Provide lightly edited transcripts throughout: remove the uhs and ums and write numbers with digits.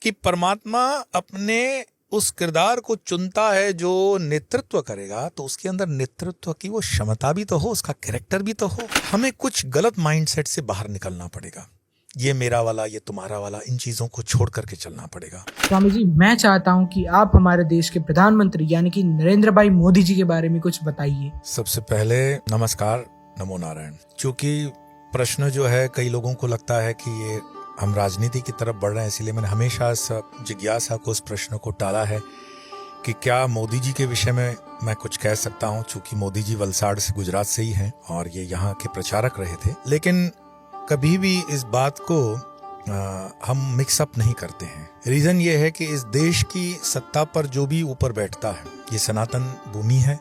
कि परमात्मा अपने उस किरदार को चुनता है जो नेतृत्व करेगा, तो उसके अंदर नेतृत्व की वो क्षमता भी तो हो, उसका कैरेक्टर भी तो हो। हमें कुछ गलत माइंडसेट से बाहर निकलना पड़ेगा। ये मेरा वाला, ये तुम्हारा वाला, इन चीजों को छोड़ करके चलना पड़ेगा। स्वामी जी, मैं चाहता हूं कि आप हमारे देश के प्रधानमंत्री यानी कि नरेंद्र भाई मोदी जी के बारे में कुछ बताइए। सबसे पहले नमस्कार, नमो नारायण। क्योंकि प्रश्न जो है, कई लोगों को लगता है कि ये हम राजनीति की तरफ बढ़ रहे हैं, इसलिए मैंने हमेशा इस जिज्ञासा को, उस प्रश्न को टाला है कि क्या मोदी जी के विषय में मैं कुछ कह सकता हूं। चूंकि मोदी जी वलसाड़ से, गुजरात से ही हैं और ये यहाँ के प्रचारक रहे थे, लेकिन कभी भी इस बात को हम मिक्सअप नहीं करते हैं। रीजन ये है कि इस देश की सत्ता पर जो भी ऊपर बैठता है, ये सनातन भूमि है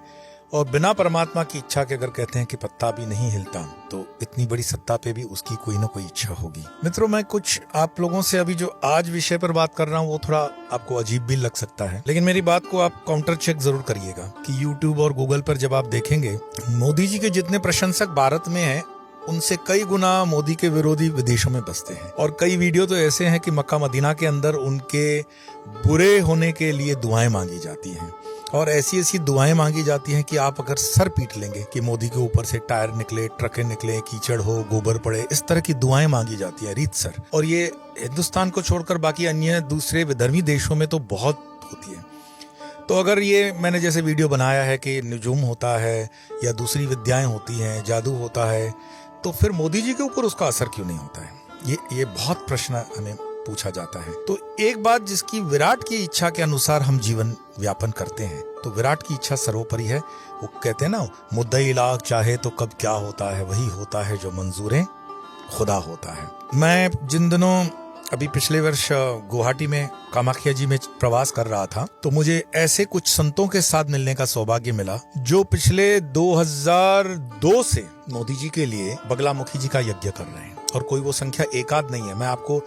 और बिना परमात्मा की इच्छा के अगर कहते हैं कि पत्ता भी नहीं हिलता, तो इतनी बड़ी सत्ता पे भी उसकी कोई ना कोई इच्छा होगी। मित्रों, मैं कुछ आप लोगों से अभी जो आज विषय पर बात कर रहा हूँ वो थोड़ा आपको अजीब भी लग सकता है, लेकिन मेरी बात को आप काउंटर चेक जरूर करिएगा कि यूट्यूब और गूगल पर जब आप देखेंगे, मोदी जी के जितने प्रशंसक भारत में हैं, उनसे कई गुना मोदी के विरोधी विदेशों में बसते हैं। और कई वीडियो तो ऐसे हैं कि मक्का मदीना के अंदर उनके बुरे होने के लिए दुआएं मांगी जाती हैं और ऐसी ऐसी दुआएं मांगी जाती हैं कि आप अगर सर पीट लेंगे कि मोदी के ऊपर से टायर निकले, ट्रकें निकले, कीचड़ हो, गोबर पड़े, इस तरह की दुआएं मांगी जाती है रीतसर। और ये हिंदुस्तान को छोड़कर बाकी अन्य दूसरे विधर्मी देशों में तो बहुत होती है। तो अगर ये मैंने जैसे वीडियो बनाया है कि निजुम होता है या दूसरी विद्याएं होती हैं, जादू होता है, तो फिर मोदी जी के ऊपर उसका असर क्यों नहीं होता है? ये बहुत प्रश्न हमें पूछा जाता है। तो एक बात, जिसकी विराट की इच्छा के अनुसार हम जीवन व्यापन करते हैं, तो विराट की इच्छा सर्वोपरि है। वो कहते हैं ना, मुद्दई लाख चाहे तो कब क्या होता है, वही होता है जो मंजूरे खुदा होता है। मैं जिन दिनों अभी पिछले वर्ष गुवाहाटी में कामाख्या जी में प्रवास कर रहा था, तो मुझे ऐसे कुछ संतों के साथ मिलने का सौभाग्य मिला जो पिछले 2002 से मोदी जी के लिए बगलामुखी जी का यज्ञ कर रहे हैं। और कोई वो संख्या एक आध नहीं है। मैं आपको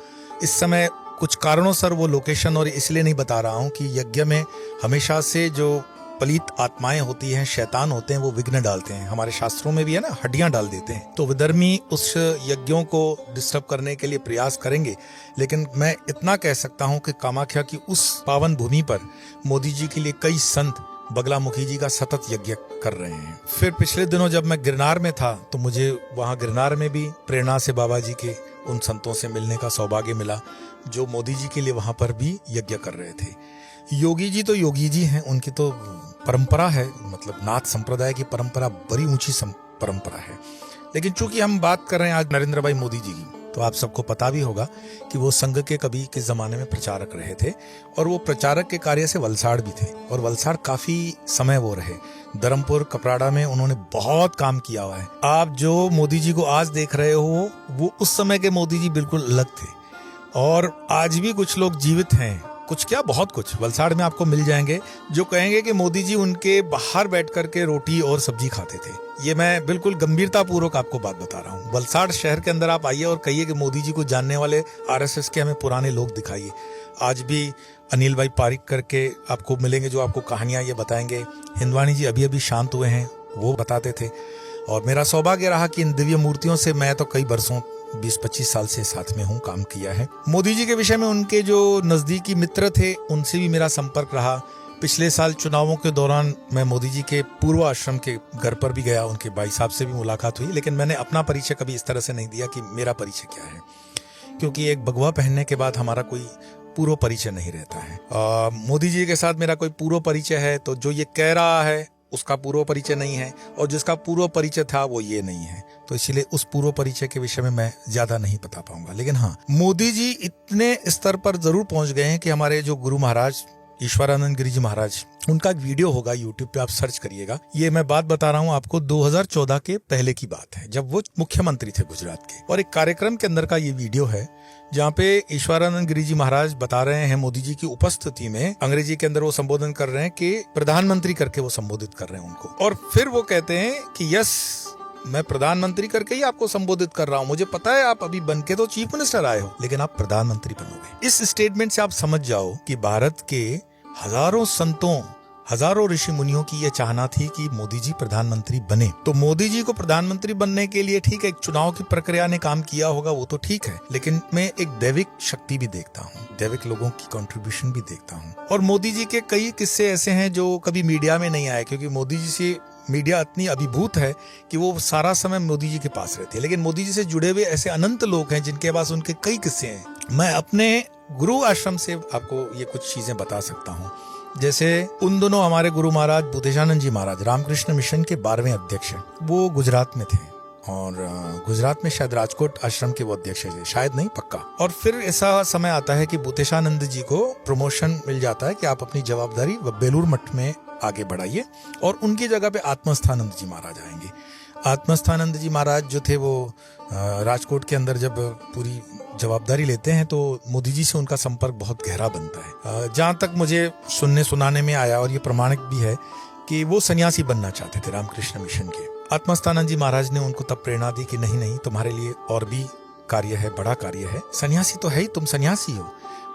इस समय कुछ कारणों से वो लोकेशन और इसलिए नहीं बता रहा हूँ कि यज्ञ में हमेशा से जो पलीत आत्माएं होती हैं, शैतान होते हैं, वो विघ्न डालते हैं। हमारे शास्त्रों में भी है ना, हड्डियां डाल देते हैं। तो विधर्मी उस यज्ञों को डिस्टर्ब करने के लिए प्रयास करेंगे, लेकिन मैं इतना कह सकता हूं कि कामाख्या की उस पावन भूमि पर मोदी जी के लिए कई संत बगलामुखी जी का सतत यज्ञ कर रहे हैं। फिर पिछले दिनों जब मैं गिरनार में था, तो मुझे वहां गिरनार में भी प्रेरणा से बाबा जी के उन संतों से मिलने का सौभाग्य मिला जो मोदी जी के लिए वहां पर भी यज्ञ कर रहे थे। योगी जी तो योगी जी हैं, उनकी तो परंपरा है, मतलब नाथ संप्रदाय की परंपरा बड़ी ऊंची परंपरा है। लेकिन चूंकि हम बात कर रहे हैं आज नरेंद्र भाई मोदी जी की, तो आप सबको पता भी होगा कि वो संघ के कभी के जमाने में प्रचारक रहे थे और वो प्रचारक के कार्य से वलसाड़ भी थे और वलसाड़ काफी समय वो रहे। धर्मपुर, कपराड़ा में उन्होंने बहुत काम किया हुआ है। आप जो मोदी जी को आज देख रहे हो, वो उस समय के मोदी जी बिल्कुल अलग थे। और आज भी कुछ लोग जीवित हैं, कुछ क्या बहुत कुछ वलसाड़ में आपको मिल जाएंगे जो कहेंगे कि मोदी जी उनके बाहर बैठ करके रोटी और सब्जी खाते थे। ये मैं बिल्कुल गंभीरता पूर्वक आपको बात बता रहा हूँ। वलसाड़ शहर के अंदर आप आइए और कहिए कि मोदी जी को जानने वाले आरएसएस के हमें पुराने लोग दिखाइए। आज भी अनिल भाई पारिक करके आपको मिलेंगे जो आपको कहानियां ये बताएंगे। हिंदवानी जी अभी अभी शांत हुए हैं, वो बताते थे। और मेरा सौभाग्य रहा कि इन दिव्य मूर्तियों से मैं तो कई बरसों 20-25 साल से साथ में हूँ, काम किया है। मोदी जी के विषय में उनके जो नजदीकी मित्र थे, उनसे भी मेरा संपर्क रहा। पिछले साल चुनावों के दौरान मैं मोदी जी के पूर्व आश्रम के घर पर भी गया, उनके भाई साहब से भी मुलाकात हुई। लेकिन मैंने अपना परिचय कभी इस तरह से नहीं दिया कि मेरा परिचय क्या है, क्योंकि एक भगवा पहनने के बाद हमारा कोई पूर्व परिचय नहीं रहता है। मोदी जी के साथ मेरा कोई पूर्व परिचय है तो जो ये कह रहा है उसका पूर्व परिचय नहीं है, और जिसका पूर्व परिचय था वो ये नहीं है। तो इसीलिए उस पूर्व परिचय के विषय में मैं ज्यादा नहीं बता पाऊंगा। लेकिन हाँ, मोदी जी इतने स्तर पर जरूर पहुंच गए हैं कि हमारे जो गुरु महाराज ईश्वरानंद गिरी जी महाराज, उनका एक वीडियो होगा यूट्यूब पे, आप सर्च करिएगा। ये मैं बात बता रहा हूँ आपको 2014 के पहले की बात है, जब वो मुख्यमंत्री थे गुजरात के। और एक कार्यक्रम के अंदर का ये वीडियो है जहाँ पे ईश्वरानंद गिरी जी महाराज बता रहे हैं मोदी जी की उपस्थिति में, अंग्रेजी के अंदर वो संबोधन कर रहे हैं कि प्रधानमंत्री करके वो संबोधित कर रहे हैं उनको। और फिर वो कहते हैं कि यस, मैं प्रधानमंत्री करके ही आपको संबोधित कर रहा हूँ। मुझे पता है आप अभी बन के तो चीफ मिनिस्टर आए हो, लेकिन आप प्रधानमंत्री बनोगे। इस स्टेटमेंट से आप समझ जाओ कि भारत के हजारों संतों, हजारों ऋषि मुनियों की यह चाहना थी कि मोदी जी प्रधानमंत्री बने। तो मोदी जी को प्रधानमंत्री बनने के लिए ठीक है, एक चुनाव की प्रक्रिया ने काम किया होगा, वो तो ठीक है, लेकिन मैं एक दैविक शक्ति भी देखता हूँ, दैविक लोगों की कंट्रीब्यूशन भी देखता हूँ। और मोदी जी के कई किस्से ऐसे हैं जो कभी मीडिया में नहीं आए, क्योंकि मोदी जी से मीडिया इतनी अभिभूत है कि वो सारा समय मोदी जी के पास रहती है। लेकिन मोदी जी से जुड़े हुए ऐसे अनंत लोग हैं जिनके पास उनके कई किस्से हैं। मैं अपने गुरु आश्रम से आपको ये कुछ चीजें बता सकता हूँ। जैसे उन दोनों हमारे गुरु महाराज भूतेशानंद जी महाराज रामकृष्ण मिशन के 12वें अध्यक्ष हैं, वो गुजरात में थे और गुजरात में शायद राजकोट आश्रम के वो अध्यक्ष थे, शायद नहीं पक्का। और फिर ऐसा समय आता है कि भूतेशानंद जी को प्रमोशन मिल जाता है कि आप अपनी जवाबदारी बेलूर मठ में आगे बढ़ाइए और उनकी जगह पे आत्मस्थानंद जी महाराज आएंगे। आत्मस्थानंद जी महाराज जो थे वो राजकोट के अंदर जब पूरी जवाबदारी लेते हैं तो मोदी जी से उनका संपर्क बहुत गहरा बनता है। जहाँ तक मुझे सुनाने में आया और ये प्रमाणिक भी है कि वो सन्यासी बनना चाहते थे रामकृष्ण मिशन के। आत्मस्थानंद जी महाराज ने उनको तब प्रेरणा दी कि नहीं तुम्हारे लिए और भी कार्य है, बड़ा कार्य है, सन्यासी तो है ही, तुम सन्यासी हो।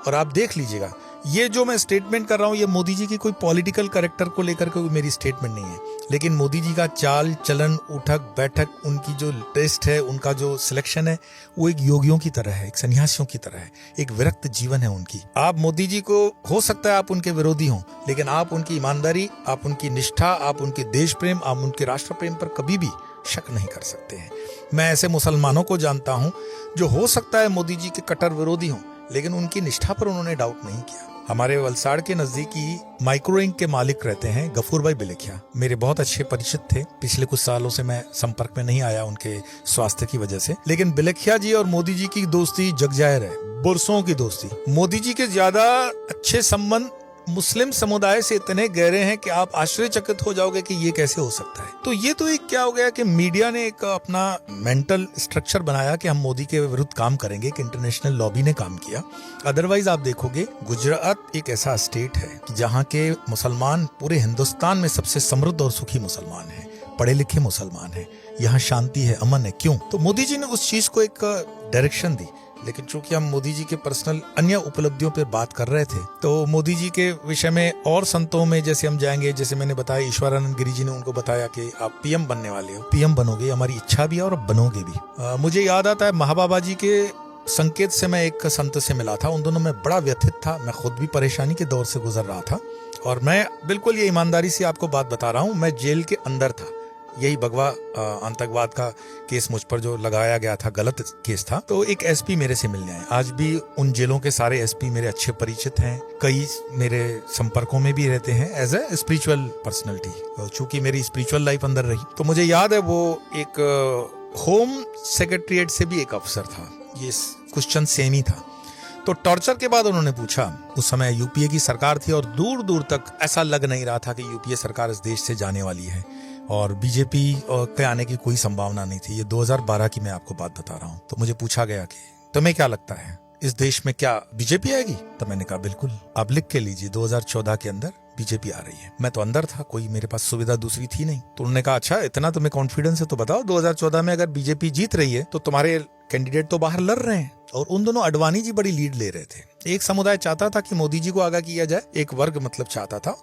और आप देख लीजिएगा, ये जो मैं स्टेटमेंट कर रहा हूँ ये मोदी जी की कोई पॉलिटिकल कैरेक्टर को लेकर के मेरी स्टेटमेंट नहीं है, लेकिन मोदी जी का चाल चलन, उठक बैठक, उनकी जो टेस्ट है, उनका जो सिलेक्शन है, वो एक योगियों की तरह है, एक सन्यासियों की तरह है, एक विरक्त जीवन है उनकी। आप मोदी जी को हो सकता है आप उनके विरोधी हों, लेकिन आप उनकी ईमानदारी, आप उनकी निष्ठा, आप उनके देश प्रेम, आप उनके राष्ट्र प्रेम पर कभी भी शक नहीं कर सकते हैं। मैं ऐसे मुसलमानों को जानता हूं जो हो सकता है मोदी जी के कट्टर विरोधी हों, लेकिन उनकी निष्ठा पर उन्होंने डाउट नहीं किया। हमारे वलसाड़ के नजदीकी माइक्रोइंक के मालिक रहते हैं गफूर भाई बिलेखिया, मेरे बहुत अच्छे परिचित थे। पिछले कुछ सालों से मैं संपर्क में नहीं आया उनके स्वास्थ्य की वजह से, लेकिन बिलेखिया जी और मोदी जी की दोस्ती जग जाहिर है, बरसों की दोस्ती। मोदी जी के ज्यादा अच्छे संबंध मुस्लिम समुदाय से इतने गहरे हैं कि आप आश्चर्यचकित हो जाओगे कि ये कैसे हो सकता है। तो ये तो एक क्या हो गया कि मीडिया ने एक अपना मेंटल स्ट्रक्चर बनाया कि हम मोदी के विरुद्ध काम करेंगे, कि इंटरनेशनल लॉबी ने काम किया। अदरवाइज आप देखोगे गुजरात एक ऐसा स्टेट है कि जहाँ के मुसलमान पूरे हिंदुस्तान में सबसे समृद्ध और सुखी मुसलमान है, पढ़े लिखे मुसलमान है, यहाँ शांति है, अमन है। क्यों? तो मोदी जी ने उस चीज को एक डायरेक्शन दी। लेकिन चूंकि हम मोदी जी के पर्सनल अन्य उपलब्धियों पर बात कर रहे थे, तो मोदी जी के विषय में और संतों में जैसे हम जाएंगे, जैसे मैंने बताया ईश्वरानंद गिरी जी ने उनको बताया कि आप पीएम बनने वाले हो, पीएम बनोगे, हमारी इच्छा भी है और बनोगे भी। मुझे याद आता है महाबाबा जी के संकेत से मैं एक संत से मिला था, उन दोनों में बड़ा व्यथित था, मैं खुद भी परेशानी के दौर से गुजर रहा था और मैं बिल्कुल ये ईमानदारी से आपको बात बता रहा हूँ, मैं जेल के अंदर था। यही भगवा आतंकवाद का केस मुझ पर जो लगाया गया था, गलत केस था। तो एक एसपी मेरे से मिलने आए। आज भी उन जेलों के सारे एसपी मेरे अच्छे परिचित हैं, कई मेरे संपर्कों में भी रहते हैं एज ए स्पिरिचुअल पर्सनैलिटी। चूंकि मेरी स्पिरिचुअल लाइफ अंदर रही, तो मुझे याद है वो एक होम सेक्रेटरिएट से भी एक अफसर था, ये क्वेश्चन सेम ही था। तो टॉर्चर के बाद उन्होंने पूछा, उस समय यूपीए की सरकार थी और दूर दूर तक ऐसा लग नहीं रहा था कि यूपीए सरकार इस देश से जाने वाली है और बीजेपी के आने की कोई संभावना नहीं थी। ये 2012 की मैं आपको बात बता रहा हूँ। तो मुझे पूछा गया कि तुम्हें क्या लगता है इस देश में क्या बीजेपी आएगी? तो मैंने कहा बिल्कुल, आप लिख के लीजिए 2014 के अंदर बीजेपी आ रही है। मैं तो अंदर था, कोई मेरे पास सुविधा दूसरी थी नहीं। तो उन्होंने कहा अच्छा इतना तुम्हें कॉन्फिडेंस है तो बताओ 2014 में अगर बीजेपी जीत रही है तो तुम्हारे कैंडिडेट तो बाहर लड़ रहे हैं। और उन दोनों अडवाणी जी बड़ी लीड ले रहे थे। एक समुदाय चाहता था कि मोदी जी को आगा किया जाए, एक वर्ग मतलब चाहता था,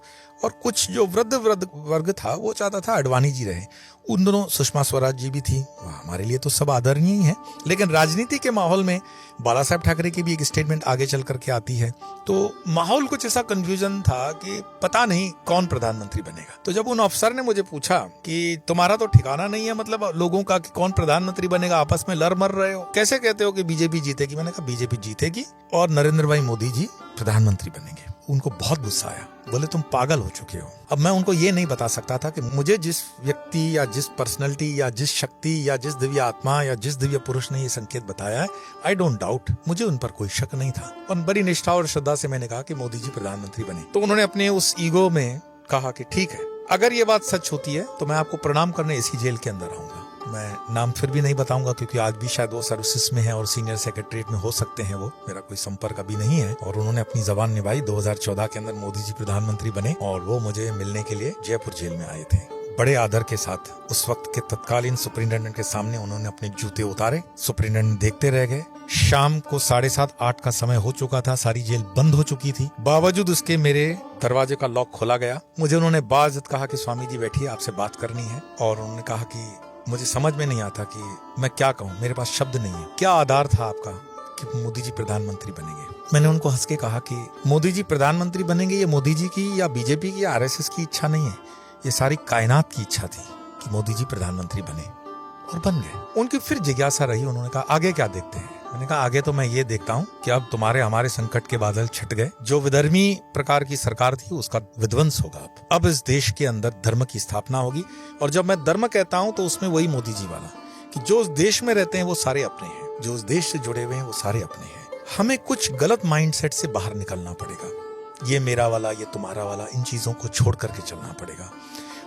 और कुछ जो वृद्ध वर्ग था वो चाहता था अडवाणी जी रहे। उन दोनों सुषमा स्वराज जी भी थी, हमारे लिए तो सब आदरणीय ही है। लेकिन राजनीति के माहौल में बाला साहब ठाकरे की भी एक स्टेटमेंट आगे चल करके आती है, तो माहौल कुछ ऐसा कंफ्यूजन था कि पता नहीं कौन प्रधानमंत्री बनेगा। तो जब उन अफसर ने मुझे पूछा कि तुम्हारा तो ठिकाना नहीं है मतलब लोगों का कि कौन प्रधानमंत्री बनेगा, आपस में लड़ मर रहे हो, कैसे कहते हो कि बीजेपी जीतेगी? मैंने कहा बीजेपी जीतेगी और नरेंद्र भाई मोदी जी प्रधानमंत्री बनेंगे। उनको बहुत गुस्सा आया, बोले तुम पागल हो चुके हो। अब मैं उनको ये नहीं बता सकता था कि मुझे जिस व्यक्ति या जिस पर्सनैलिटी या जिस शक्ति या जिस दिव्य आत्मा या जिस दिव्य पुरुष ने ये संकेत बताया है, आई डोंट डाउट, मुझे उन पर कोई शक नहीं था। और बड़ी निष्ठा और श्रद्धा से मैंने कहा कि मोदी जी प्रधानमंत्री बने। तो उन्होंने अपने उस ईगो में कहा कि ठीक है, अगर ये बात सच होती है तो मैं आपको प्रणाम करने इसी जेल के अंदर आऊंगा। मैं नाम फिर भी नहीं बताऊंगा क्योंकि आज भी शायद वो सर्विसेज में है और सीनियर सेक्रेटरीट में हो सकते हैं, वो मेरा कोई संपर्क अभी नहीं है। और उन्होंने अपनी जबान निभाई। 2014 के अंदर मोदी जी प्रधानमंत्री बने और वो मुझे मिलने के लिए जयपुर जेल में आए थे। बड़े आदर के साथ उस वक्त के तत्कालीन सुपरिटेंडेंट के सामने उन्होंने अपने जूते उतारे। सुपरिटेंडेंट देखते रह गए। शाम को 7:30-8 का समय हो चुका था, सारी जेल बंद हो चुकी थी। बावजूद उसके मेरे दरवाजे का लॉक खोला गया। मुझे उन्होंने बाइज्जत कहा कि स्वामी जी बैठिए, आपसे बात करनी है। और उन्होंने कहा कि मुझे समझ में नहीं आता कि मैं क्या कहूँ, मेरे पास शब्द नहीं है। क्या आधार था आपका कि मोदी जी प्रधानमंत्री बनेंगे? मैंने उनको हंस के कहा कि मोदी जी प्रधानमंत्री बनेंगे ये मोदी जी की या बीजेपी की या आरएसएस की इच्छा नहीं है, ये सारी कायनात की इच्छा थी कि मोदी जी प्रधानमंत्री बने, और बन गए। उनकी फिर जिज्ञासा रही, उन्होंने कहा आगे क्या देखते हैं? मैंने कहा आगे तो मैं ये देखता हूँ कि अब तुम्हारे हमारे संकट के बादल छट गए। जो विधर्मी प्रकार की सरकार थी उसका विध्वंस होगा। अब इस देश के अंदर धर्म की स्थापना होगी। और जब मैं धर्म कहता हूँ तो उसमें वही मोदी जी वाला कि जो उस देश में रहते हैं वो सारे अपने हैं, जो उस देश से जुड़े हुए हैं वो सारे अपने हैं। हमें कुछ गलत माइंडसेट से बाहर निकलना पड़ेगा। ये मेरा वाला, ये तुम्हारा वाला, इन चीजों को छोड़ करके चलना पड़ेगा।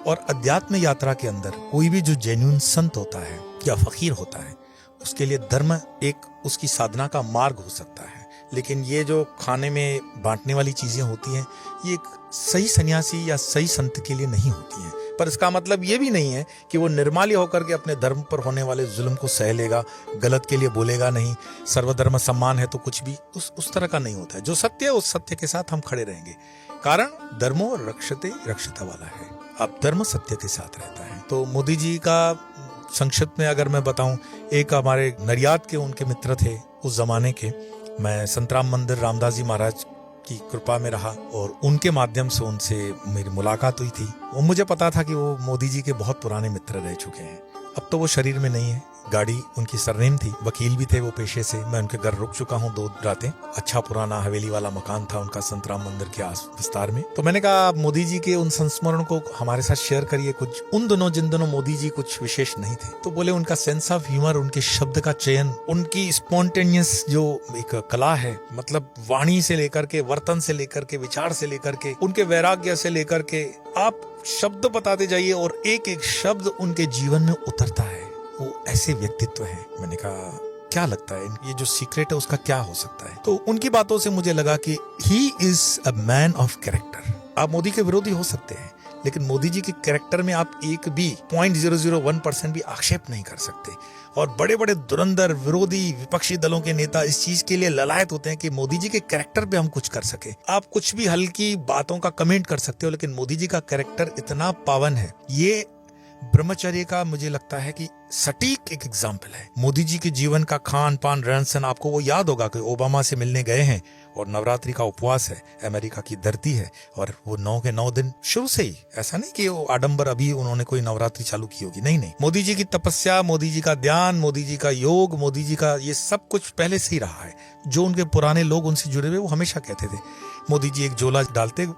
और अध्यात्म यात्रा के अंदर कोई भी जो जेन्युइन संत होता है या फकीर होता है, उसके लिए धर्म एक उसकी साधना का मार्ग हो सकता है। लेकिन ये जो खाने में बांटने वाली चीजें होती हैं, ये एक सही सन्यासी या सही संत के लिए नहीं होती हैं। पर इसका मतलब ये भी नहीं है कि वो निर्माल्य होकर के अपने धर्म पर होने वाले जुल्म को सह लेगा, गलत के लिए बोलेगा नहीं। सर्वधर्म सम्मान है तो कुछ भी उस तरह का नहीं होता है। जो सत्य है उस सत्य के साथ हम खड़े रहेंगे। कारण धर्मो रक्षते रक्षता वाला है। अब धर्म सत्य के साथ रहता है। तो मोदी जी का संक्षिप्त में अगर मैं बताऊं, एक हमारे नरियाद के उनके मित्र थे उस जमाने के। मैं संतराम मंदिर रामदास जी महाराज की कृपा में रहा और उनके माध्यम से उनसे मेरी मुलाकात हुई थी। वो मुझे पता था कि वो मोदी जी के बहुत पुराने मित्र रह चुके हैं। अब तो वो शरीर में नहीं है। गाड़ी उनकी सरनेम थी, वकील भी थे वो पेशे से। मैं उनके घर रुक चुका हूँ 2 रातें। अच्छा पुराना हवेली वाला मकान था उनका संतराम मंदिर के आस विस्तार में। तो मैंने कहा आप मोदी जी के उन संस्मरण को हमारे साथ शेयर करिए कुछ। उन दिनों जिन दिनों मोदी जी कुछ विशेष नहीं थे। तो बोले उनका सेंस ऑफ ह्यूमर, उनके शब्द का चयन, उनकी स्पॉन्टेनियस जो एक कला है, मतलब वाणी से लेकर के, वर्तन से लेकर के, विचार से लेकर के, उनके वैराग्य से लेकर के, आप शब्द बताते जाइए और एक एक शब्द उनके जीवन में उतरता है। वो ऐसे व्यक्तित्व है। मैंने कहा क्या लगता है ये जो सीक्रेट है उसका क्या हो सकता है? तो उनकी बातों से मुझे लगा कि he is a man of character. आप मोदी के विरोधी हो सकते हैं, लेकिन मोदी जी के कैरेक्टर में आप एक भी 0.001% भी आक्षेप नहीं कर सकते। और बड़े बड़े धुरंधर विरोधी विपक्षी दलों के नेता इस चीज के लिए ललायत होते हैं कि मोदी जी के कैरेक्टर पे हम कुछ कर सके। आप कुछ भी हल्की बातों का कमेंट कर सकते हो, लेकिन मोदी जी का कैरेक्टर इतना पावन है। ये ब्रह्मचर्य का मुझे लगता है कि सटीक एक एग्जाम्पल है। मोदी जी के जीवन का खान पान रहन सहन, आपको वो याद होगा कि ओबामा से मिलने गए हैं और नवरात्रि का उपवास है, अमेरिका की धरती है, और वो 9 के 9 दिन शुरू से ही, ऐसा नहीं कि वो आडंबर अभी उन्होंने कोई नवरात्रि चालू की होगी, नहीं। मोदी जी की तपस्या, मोदी जी का ध्यान, मोदी जी का योग, मोदी जी का ये सब कुछ पहले से ही रहा है। जो उनके पुराने लोग उनसे जुड़े हुए वो हमेशा कहते थे मोदी जी एक झोला डालते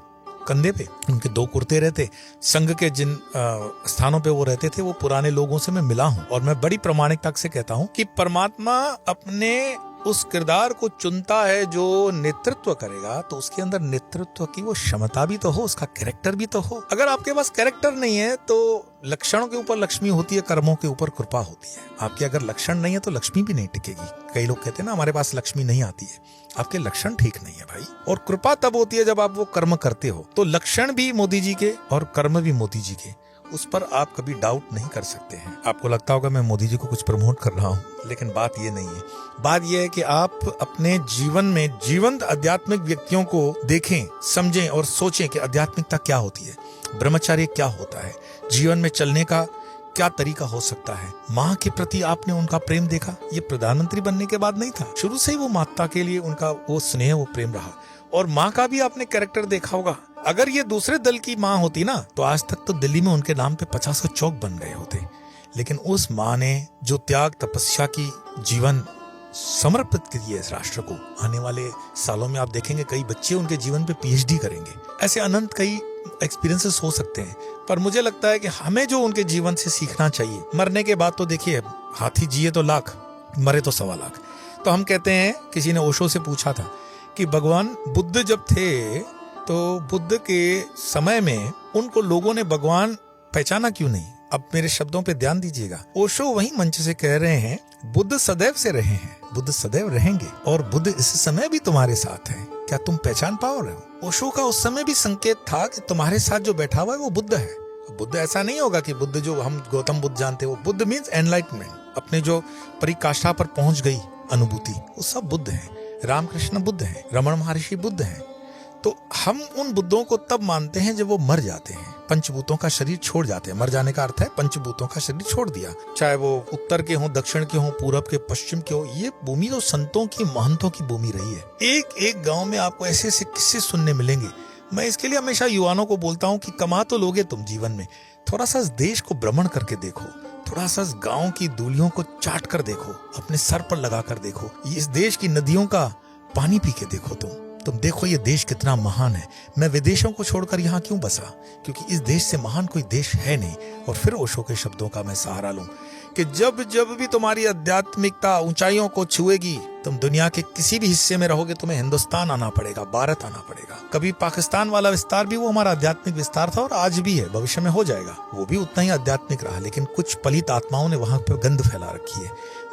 कंधे पे, उनके 2 कुर्ते रहते। संघ के जिन स्थानों पे वो रहते थे वो पुराने लोगों से मैं मिला हूं, और मैं बड़ी प्रामाणिकता से कहता हूं कि परमात्मा अपने उस किरदार को चुनता है जो नेतृत्व करेगा, तो उसके अंदर नेतृत्व की वो क्षमता भी तो हो, उसका कैरेक्टर भी तो हो। अगर आपके पास कैरेक्टर नहीं है तो लक्षणों के ऊपर लक्ष्मी होती है, कर्मों के ऊपर कृपा होती है। आपके अगर लक्षण नहीं है तो लक्ष्मी भी नहीं टिकेगी। कई लोग कहते हैं ना हमारे पास लक्ष्मी नहीं आती है, आपके लक्षण ठीक नहीं है भाई। और कृपा तब होती है जब आप वो कर्म करते हो। तो लक्षण भी मोदी जी के और कर्म भी मोदी जी के, उस पर आप कभी डाउट नहीं कर सकते हैं। आपको लगता होगा मैं मोदी जी को कुछ प्रमोट कर रहा हूँ, लेकिन बात ये नहीं है। बात यह है कि आप अपने जीवन में जीवंत आध्यात्मिक व्यक्तियों को देखें, समझें और सोचें कि आध्यात्मिकता क्या होती है, ब्रह्मचर्य क्या होता है, जीवन में चलने का क्या तरीका हो सकता है। माँ के प्रति आपने उनका प्रेम देखा, ये प्रधानमंत्री बनने के बाद नहीं था, शुरू से ही वो माता के लिए उनका वो स्नेह, वो प्रेम रहा। और माँ का भी आपने कैरेक्टर देखा होगा। अगर ये दूसरे दल की माँ होती ना तो आज तक तो दिल्ली में उनके नाम पे 50 चौक बन गए होते। लेकिन उस माँ ने जो त्याग तपस्या की जीवन समर्पित किया इस राष्ट्र को, आने वाले सालों में आप देखेंगे कई बच्चे उनके जीवन पे PhD करेंगे। ऐसे अनंत कई एक्सपीरियंसेस हो सकते हैं, पर मुझे लगता है कि हमें जो उनके जीवन से सीखना चाहिए। मरने के बाद तो देखिए, हाथी जिए तो लाख, मरे तो 1.25 लाख। तो हम कहते हैं, किसी ने ओशो से पूछा था कि भगवान बुद्ध जब थे तो बुद्ध के समय में उनको लोगों ने भगवान पहचाना क्यों नहीं? अब मेरे शब्दों पे ध्यान दीजिएगा। ओशो वही मंच से कह रहे हैं, बुद्ध सदैव से रहे हैं, बुद्ध सदैव रहेंगे, और बुद्ध इस समय भी तुम्हारे साथ है, क्या तुम पहचान पाओ रहे हो? ओशो का उस समय भी संकेत था कि तुम्हारे साथ जो बैठा हुआ है वो बुद्ध है। बुद्ध ऐसा नहीं होगा कि बुद्ध जो हम गौतम बुद्ध जानते हैं, वो बुद्ध मीन्स एनलाइटमेंट, अपने जो परिकाष्ठा पर पहुंच गई अनुभूति, वो सब बुद्ध हैं। रामकृष्ण बुद्ध हैं, रमण महर्षि बुद्ध हैं। तो हम उन बुद्धों को तब मानते हैं जब वो मर जाते हैं, पंचभूतों का शरीर छोड़ जाते हैं। मर जाने का अर्थ है पंचभूतों का शरीर छोड़ दिया, चाहे वो उत्तर के हों, दक्षिण के हों, पूरब के, पश्चिम के हों। ये भूमि तो संतों की, महंतों की भूमि रही है। एक एक गांव में आपको ऐसे ऐसे किस्से सुनने मिलेंगे। मैं इसके लिए हमेशा युवाओं को बोलता हूँ कि कमा तो लोगे तुम जीवन में, थोड़ा सा इस देश को भ्रमण करके देखो, थोड़ा सा इस गांव की दूलियों को चाट कर देखो, अपने सर पर लगा कर देखो, इस देश की नदियों का पानी पी के देखो। तुम देखो ये देश कितना महान है। मैं विदेशों को छोड़कर यहाँ क्यों बसा? क्योंकि इस देश से महान कोई देश है नहीं। और फिर ओशो के शब्दों का मैं सहारा लूं कि जब जब भी तुम्हारी आध्यात्मिकता ऊंचाइयों को छुएगी, तुम दुनिया के किसी भी हिस्से में रहोगे, तुम्हें हिंदुस्तान आना पड़ेगा, भारत आना पड़ेगा। कभी पाकिस्तान वाला विस्तार भी वो हमारा आध्यात्मिक विस्तार था और आज भी है, भविष्य में हो जाएगा, वो भी उतना ही आध्यात्मिक रहा। लेकिन कुछ पलित आत्माओं ने वहां पर गंध फैला रखी है।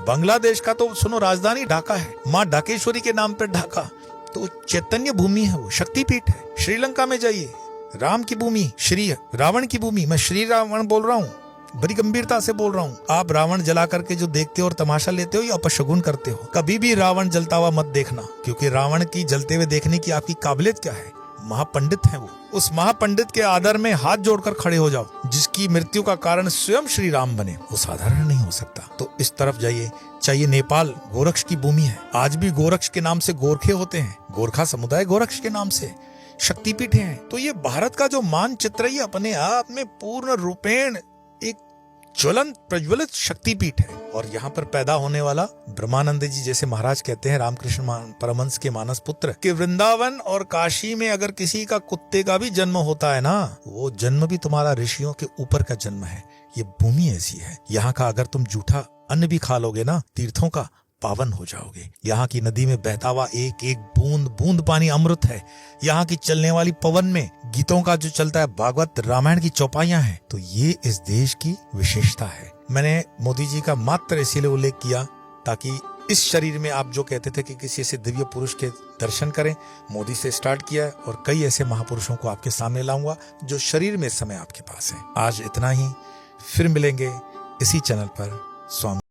बांग्लादेश का तो सुनो राजधानी ढाका है, माँ ढाकेश्वरी के नाम पर ढाका, तो चैतन्य भूमि है, वो शक्तिपीठ है। श्रीलंका में जाइए, राम की भूमि, श्री रावण की भूमि। मैं श्री रावण बोल रहा हूँ, बड़ी गंभीरता से बोल रहा हूँ। आप रावण जला करके जो देखते हो और तमाशा लेते हो, या अपशगुन करते हो। कभी भी रावण जलता हुआ मत देखना, क्योंकि रावण की जलते हुए देखने की आपकी काबिलियत क्या है? महापंडित है वो। उस महापंडित के आदर में हाथ जोड़कर खड़े हो जाओ, जिसकी मृत्यु का कारण स्वयं श्री राम बने। वो साधारण नहीं हो सकता। तो इस तरफ जाइए, चाहिए नेपाल, गोरक्ष की भूमि है। आज भी गोरक्ष के नाम से गोरखे होते हैं, गोरखा समुदाय गोरक्ष के नाम से शक्तिपीठ हैं। तो ये भारत का जो मानचित्र, ये अपने आप में पूर्ण रूपेण एक ज्वलंत प्रज्वलित शक्तिपीठ है। और यहाँ पर पैदा होने वाला ब्रह्मानंद जी जैसे महाराज कहते हैं, रामकृष्ण परमहंस के मानस पुत्र, कि वृंदावन और काशी में अगर किसी का कुत्ते का भी जन्म होता है ना, वो जन्म भी तुम्हारा ऋषियों के ऊपर का जन्म है। ये भूमि ऐसी है। यहाँ का अगर तुम जूठा अन्न भी खा लोगे ना, तीर्थों का पावन हो जाओगे। यहाँ की नदी में बहता हुआ एक एक बूंद बूंद पानी अमृत है। यहाँ की चलने वाली पवन में गीतों का जो चलता है, भागवत रामायण की चौपाइयां हैं। तो ये इस देश की विशेषता है। मैंने मोदी जी का मात्र इसीलिए उल्लेख किया ताकि इस शरीर में आप जो कहते थे कि किसी ऐसे दिव्य पुरुष के दर्शन करें, मोदी से स्टार्ट किया है और कई ऐसे महापुरुषों को आपके सामने लाऊंगा जो शरीर में इस समय आपके पास है। आज इतना ही, फिर मिलेंगे इसी चैनल पर। स्वामी।